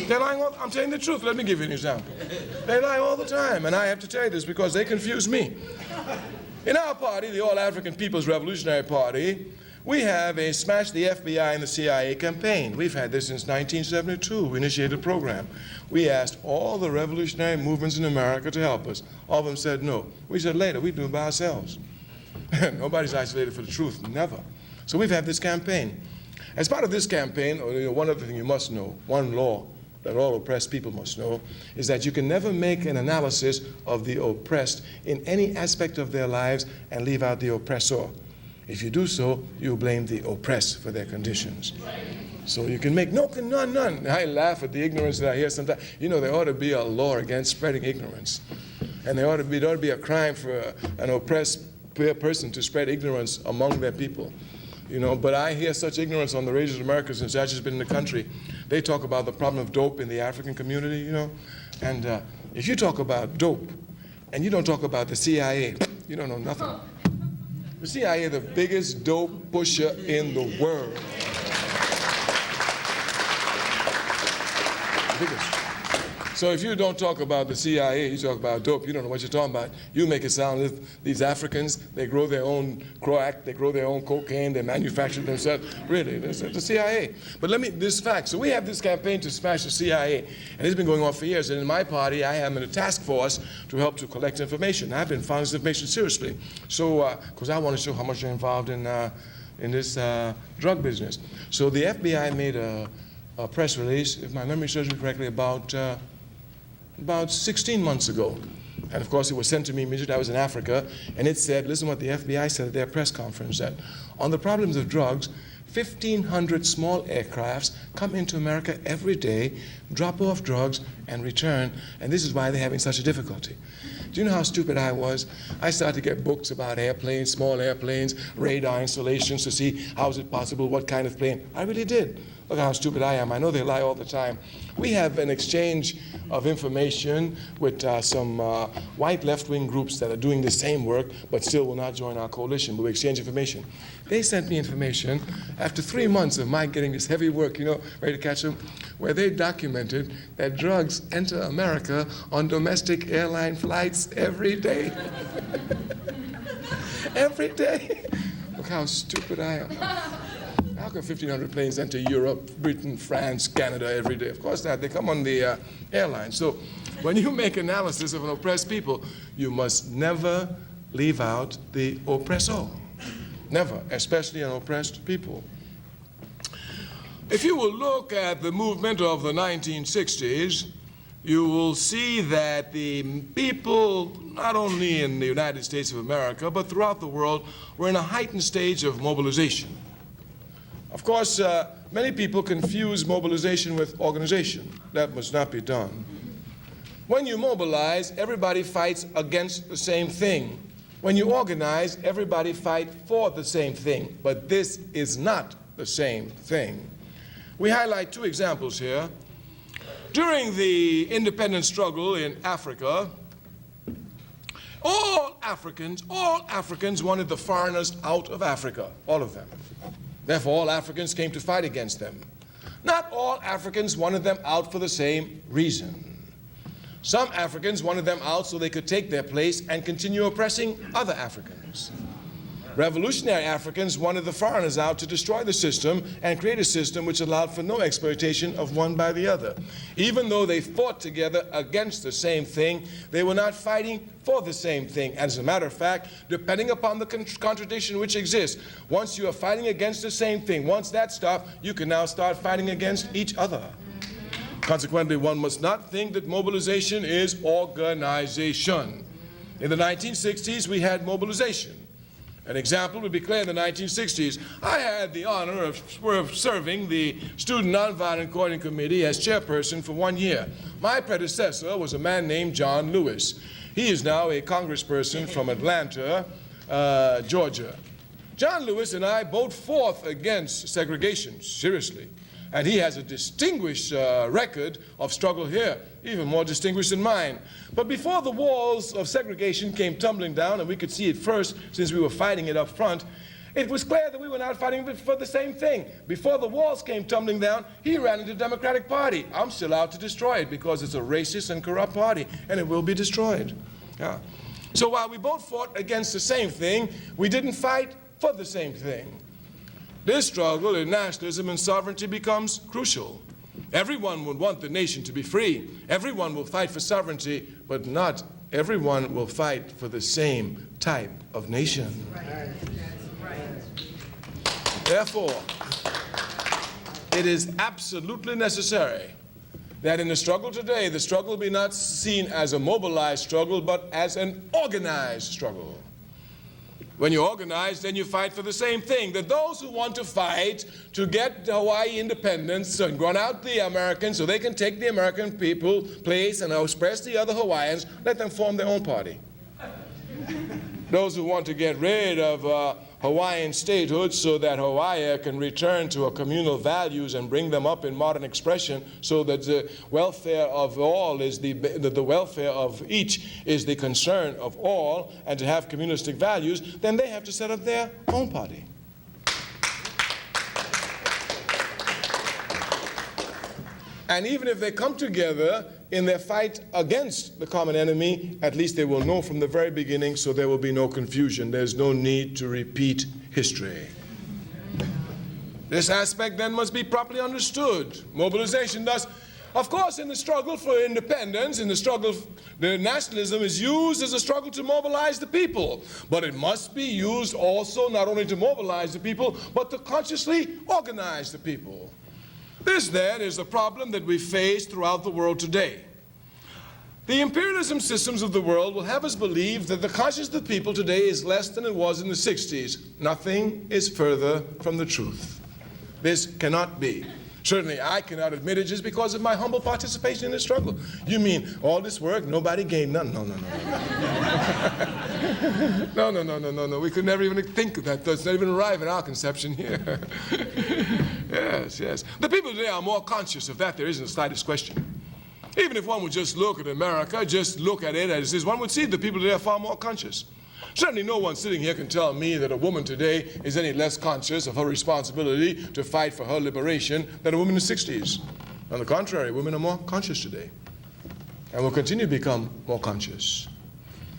They're lying all, I'm telling the truth. Let me give you an example. They lie all the time, and I have to tell you this because they confuse me. In our party, the All African People's Revolutionary Party, we have a Smash the FBI and the CIA campaign. We've had this since 1972. We initiated a program. We asked all the revolutionary movements in America to help us. All of them said no. We said later, we do it by ourselves. Nobody's isolated for the truth, never. So we've had this campaign. As part of this campaign, one other thing you must know, one law that all oppressed people must know, is that you can never make an analysis of the oppressed in any aspect of their lives and leave out the oppressor. If you do so, you blame the oppressed for their conditions. So you can make none. I laugh at the ignorance that I hear sometimes. You know, there ought to be a law against spreading ignorance. And there ought to be a crime for an oppressed person to spread ignorance among their people. You know, but I hear such ignorance on the radio in America since I've just been in the country. They talk about the problem of dope in the African community, you know. And if you talk about dope and you don't talk about the CIA, you don't know nothing. The CIA, the biggest dope pusher in the world. Biggest. So if you don't talk about the CIA, you talk about dope, you don't know what you're talking about. You make it sound as these Africans, they grow their own crack, they grow their own cocaine, they manufacture themselves. Really, that's the CIA. But this fact. So we have this campaign to smash the CIA, and it's been going on for years. And in my party, I am in a task force to help to collect information. I've been following this information seriously. So, because I want to show how much they're involved in this drug business. So the FBI made a press release, if my memory serves me correctly, about 16 months ago. And of course, it was sent to me immediately. I was in Africa, and it said, listen what the FBI said at their press conference, that on the problems of drugs, 1,500 small aircrafts come into America every day, drop off drugs, and return, and this is why they're having such a difficulty. Do you know how stupid I was? I started to get books about airplanes, small airplanes, radar installations to see how is it possible, what kind of plane. I really did. Look how stupid I am. I know they lie all the time. We have an exchange of information with some white left-wing groups that are doing the same work but still will not join our coalition, but we exchange information. They sent me information after 3 months of my getting this heavy work, you know, ready to catch them, where they documented that drugs enter America on domestic airline flights every day. Every day. Look how stupid I am. How come 1,500 planes enter Europe, Britain, France, Canada every day? Of course not. They come on the airline. So when you make analysis of an oppressed people, you must never leave out the oppressor. Never, especially an oppressed people. If you will look at the movement of the 1960s, you will see that the people, not only in the United States of America, but throughout the world, were in a heightened stage of mobilization. Of course, many people confuse mobilization with organization. That must not be done. When you mobilize, everybody fights against the same thing. When you organize, everybody fights for the same thing. But this is not the same thing. We highlight two examples here. During the independence struggle in Africa, all Africans wanted the foreigners out of Africa, all of them. Therefore, all Africans came to fight against them. Not all Africans wanted them out for the same reason. Some Africans wanted them out so they could take their place and continue oppressing other Africans. Revolutionary Africans wanted the foreigners out to destroy the system and create a system which allowed for no exploitation of one by the other. Even though they fought together against the same thing, they were not fighting for the same thing. As a matter of fact, depending upon the contradiction which exists, once you are fighting against the same thing, once that stops, you can now start fighting against each other. Consequently, one must not think that mobilization is organization. In the 1960s, we had mobilization. An example would be clear in the 1960s. I had the honor of serving the Student Nonviolent Coordinating Committee as chairperson for 1 year. My predecessor was a man named John Lewis. He is now a congressperson from Atlanta, Georgia. John Lewis and I both fought against segregation, seriously. And he has a distinguished record of struggle here, even more distinguished than mine. But before the walls of segregation came tumbling down, and we could see it first since we were fighting it up front, It was clear that we were not fighting for the same thing. Before the walls came tumbling down, he ran into the Democratic Party. I'm still out to destroy it because it's a racist and corrupt party, and it will be destroyed. Yeah. So while we both fought against the same thing, we didn't fight for the same thing. This struggle in nationalism and sovereignty becomes crucial. Everyone would want the nation to be free. Everyone will fight for sovereignty, but not everyone will fight for the same type of nation. Right. Therefore, it is absolutely necessary that in the struggle today, the struggle be not seen as a mobilized struggle, but as an organized struggle. When you organize, then you fight for the same thing. That those who want to fight to get Hawaii independence and run out the Americans so they can take the American people place and oppress the other Hawaiians, let them form their own party. Those who want to get rid of Hawaiian statehood so that Hawaii can return to a communal values and bring them up in modern expression so that the welfare of all is the welfare of each is the concern of all, and to have communistic values, then they have to set up their own party. And even if they come together in their fight against the common enemy, at least they will know from the very beginning, so there will be no confusion. There's no need to repeat history. This aspect then must be properly understood. Mobilization thus, of course, in the struggle for independence, in the struggle, the nationalism is used as a struggle to mobilize the people. But it must be used also not only to mobilize the people, but to consciously organize the people. This, then, is the problem that we face throughout the world today. The imperialism systems of the world will have us believe that the conscience of the people today is less than it was in the 60s. Nothing is further from the truth. This cannot be. Certainly, I cannot admit it just because of my humble participation in the struggle. You mean all this work, nobody gained none? No, no, no. No. We could never even think of that. It's not even arrive at our conception here. Yes. The people today are more conscious of that. There isn't the slightest question. Even if one would just look at America, just look at it as is, one would see the people today are far more conscious. Certainly no one sitting here can tell me that a woman today is any less conscious of her responsibility to fight for her liberation than a woman in the 60s. On the contrary, women are more conscious today and will continue to become more conscious.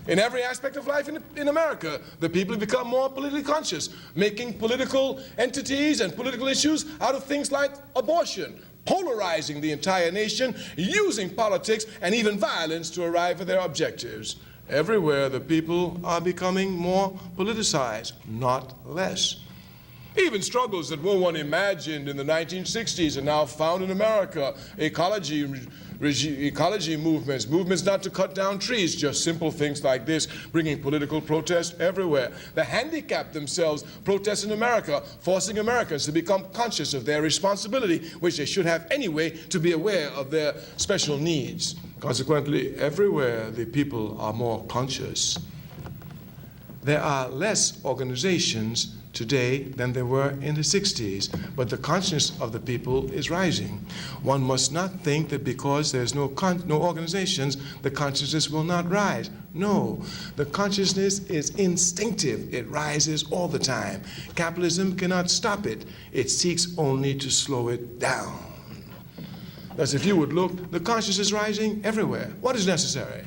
In every aspect of life in America, the people have become more politically conscious, making political entities and political issues out of things like abortion, polarizing the entire nation, using politics and even violence to arrive at their objectives. Everywhere, the people are becoming more politicized, not less. Even struggles that no one imagined in the 1960s are now found in America. Ecology movements not to cut down trees, just simple things like this, bringing political protest everywhere. The handicapped themselves protest in America, forcing Americans to become conscious of their responsibility, which they should have anyway, to be aware of their special needs. Consequently, everywhere the people are more conscious. There are less organizations today than there were in the 60s, but the consciousness of the people is rising. One must not think that because there's no organizations, the consciousness will not rise. No, the consciousness is instinctive. It rises all the time. Capitalism cannot stop it. It seeks only to slow it down. Thus, if you would look, the consciousness is rising everywhere. What is necessary?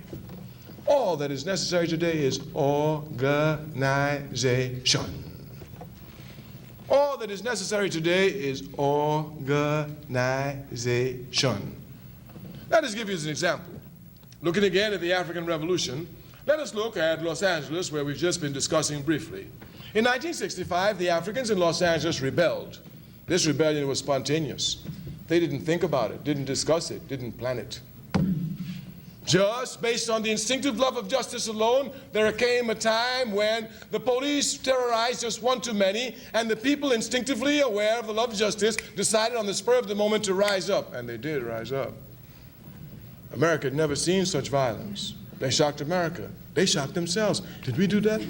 All that is necessary today is organization. All that is necessary today is organization. Let us give you an example. Looking again at the African Revolution, let us look at Los Angeles, where we've just been discussing briefly. In 1965, the Africans in Los Angeles rebelled. This rebellion was spontaneous. They didn't think about it, didn't discuss it, didn't plan it. Just based on the instinctive love of justice alone, there came a time when the police terrorized just one too many, and the people, instinctively aware of the love of justice, decided on the spur of the moment to rise up, and they did rise up. America had never seen such violence. They shocked America. They shocked themselves. Did we do that?